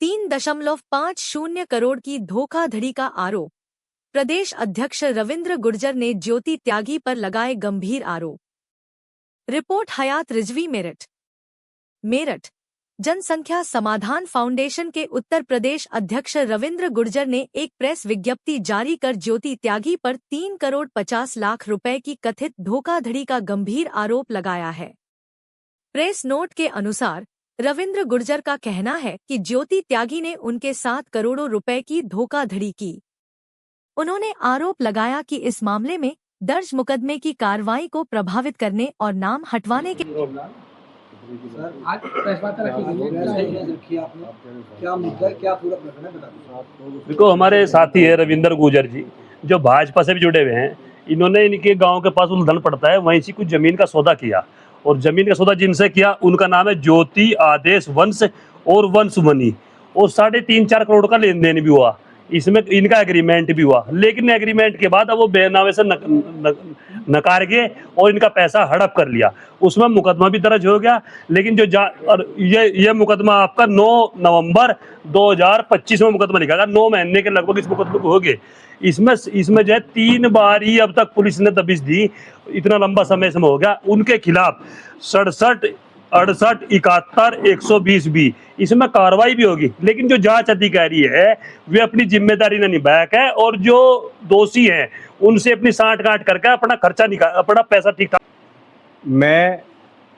3.50 करोड़ की धोखाधड़ी का आरोप। प्रदेश अध्यक्ष रविंद्र गुर्जर ने ज्योति त्यागी पर लगाए गंभीर आरोप। रिपोर्ट हयात रिजवी मेरठ। मेरठ जनसंख्या समाधान फाउंडेशन के उत्तर प्रदेश अध्यक्ष रविंद्र गुर्जर ने एक प्रेस विज्ञप्ति जारी कर ज्योति त्यागी पर 3 करोड़ 50 लाख रुपए की कथित धोखाधड़ी का गंभीर आरोप लगाया है। प्रेस नोट के अनुसार रविंद्र गुर्जर का कहना है कि ज्योति त्यागी ने उनके साथ करोड़ों रुपए की धोखाधड़ी की। उन्होंने आरोप लगाया कि इस मामले में दर्ज मुकदमे की कार्रवाई को प्रभावित करने और नाम हटवाने के आज प्रेस वार्ता रखी गई है, क्या मुद्दा है, क्या पूरा प्रकरण है, बता दीजिए। देखो, हमारे साथी है रविंद्र गुर्जर जी, जो भाजपा से भी जुड़े हुए हैं। इन्होंने इनके गांव के पास उल्धन पड़ता है, वहीं से कुछ जमीन का सौदा किया, और जमीन का सौदा जिनसे किया उनका नाम है ज्योति आदेश वंश और वंशमणि, और 3.5-4 करोड़ का लेन देन भी हुआ। इसमें इनका एग्रीमेंट भी हुआ, लेकिन एग्रीमेंट के बाद अब वो बेनामे से नकार गए और इनका पैसा हड़प कर लिया। उसमें मुकदमा भी दर्ज हो गया, लेकिन जो और ये मुकदमा आपका 9 नवंबर 2025 में मुकदमा लिखा गया। 9 महीने के लगभग इस मुकदमे को हो गए। इसमें जो है 3 बार ही अब तक पुलिस ने दबिश दी। इतना लंबा समय इसमें हो गया। उनके खिलाफ 67, 68, 71, 120 भी इसमें कार्रवाई भी होगी, लेकिन जो जांच अधिकारी है वे अपनी जिम्मेदारी न निभाया है, और जो दोषी हैं उनसे अपनी सांठ-गांठ करके अपना खर्चा अपना पैसा ठीक ठाक। मैं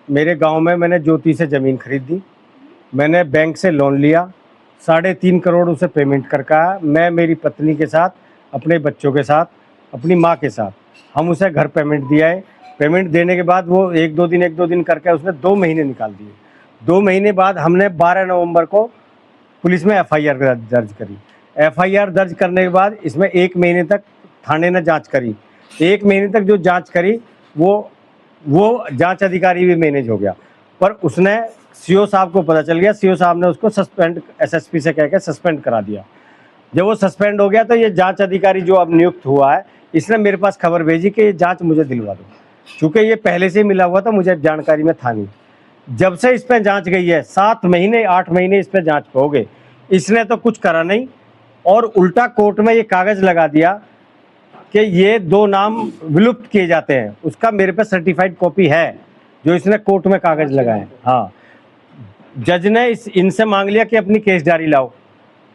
मेरे गांव में मैंने ज्योति से ज़मीन खरीदी, मैंने बैंक से लोन लिया, 3.5 करोड़ उसे पेमेंट करके आया। मैं मेरी पत्नी के साथ, अपने बच्चों के साथ, अपनी माँ के साथ हम उसे घर पेमेंट दिया है। पेमेंट देने के बाद वो एक दो दिन करके उसने 2 महीने निकाल दिए। 2 महीने बाद हमने 12 नवंबर को पुलिस में एफआईआर दर्ज करी। एफआईआर दर्ज करने के बाद इसमें 1 महीने तक थाने ने जांच करी। 1 महीने तक जो जांच करी वो जांच अधिकारी भी मैनेज हो गया, पर उसने सीओ साहब को पता चल गया। सीओ साहब ने उसको सस्पेंड, एसएसपी से कहकर सस्पेंड करा दिया। जब वो सस्पेंड हो गया तो ये जांच अधिकारी जो अब नियुक्त हुआ है, इसने मेरे पास खबर भेजी कि ये जांच मुझे दिलवा दो। चूँकि ये पहले से मिला हुआ था, मुझे जानकारी में था नहीं। जब से इस पर जांच गई है, 7 महीने 8 महीने इस पर जांच हो गए, इसने तो कुछ करा नहीं, और उल्टा कोर्ट में ये कागज़ लगा दिया कि ये 2 नाम विलुप्त किए जाते हैं। उसका मेरे पे सर्टिफाइड कॉपी है, जो इसने कोर्ट में कागज़ लगाए। हाँ, जज ने इनसे मांग लिया कि अपनी केस डायरी लाओ,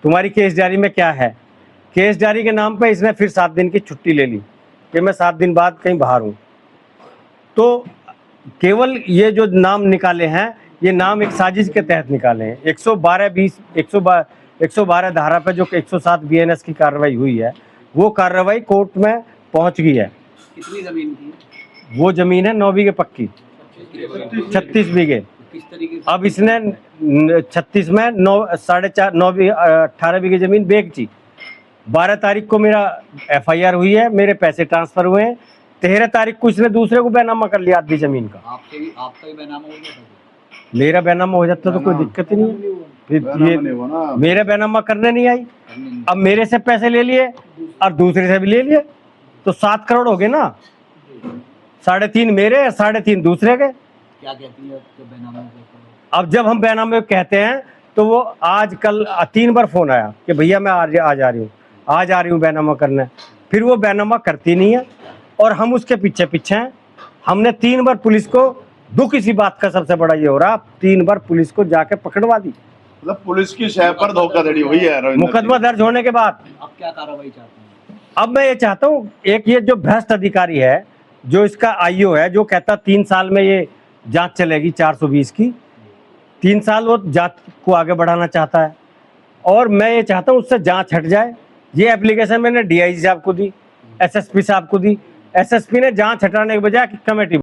तुम्हारी केस डायरी में क्या है। केस डायरी के नाम पे इसने फिर 7 दिन की छुट्टी ले ली कि मैं 7 दिन बाद कहीं बाहर हूँ। तो केवल ये जो नाम निकाले हैं, ये नाम एक साजिश के तहत निकाले हैं। 112 धारा पे जो 107 बीएनएस की कार्रवाई हुई है, वो कार्रवाई कोर्ट में पहुंच गई है। कितनी जमीन की? वो जमीन है 9 बीघे पक्की, 36 बीघे। किस तरीके से? अब इसने 36 में 18 बीघे जमीन बेची। 12 तारीख को मेरा एफआईआर हुई है, मेरे पैसे ट्रांसफर हुए हैं। 13 तारीख को इसने दूसरे को बैनामा कर लिया आधी जमीन का। आपका ही बैनामा हो गया? मेरा बैनामा हो जाता तो कोई दिक्कत ही नहीं है। फिर ये मेरा बैनामा करने नहीं आई। अब मेरे से पैसे ले लिए और दूसरे से भी ले लिए, तो 7 करोड़ हो गए ना। 3.5 मेरे और 3.5 दूसरे के। क्या कहती है बैनामा? अब जब हम बैनामे कहते हैं तो वो आज कल 3 बार फोन आया कि भैया मैं आज आ जा रही हूँ बैनामा करने। फिर वो बैनामा करती नहीं है, और हम उसके पीछे हैं। हमने 3 बार पुलिस को, दुख इसी बात का सबसे बड़ा ये हो रहा, 3 बार पुलिस को जाके पकड़वा दी। मतलब पुलिस की शह पर धोखाधड़ी हुई है। मुकदमा दर्ज होने के बाद अब क्या कार्रवाई चाहते हैं? अब मैं ये चाहता हूँ, एक ये जो भ्रष्ट अधिकारी है, जो इसका आईओ है, जो कहता 3 साल में ये जांच चलेगी 420 की, 3 साल वो जांच को आगे बढ़ाना चाहता है, और मैं ये चाहता हूँ उससे जांच हट जाए। ये एप्लीकेशन मैंने डीआईजी साहब को दी, एसएसपी साहब को दी। एसएसपी ने जांच हटाने के बजाय कमेटी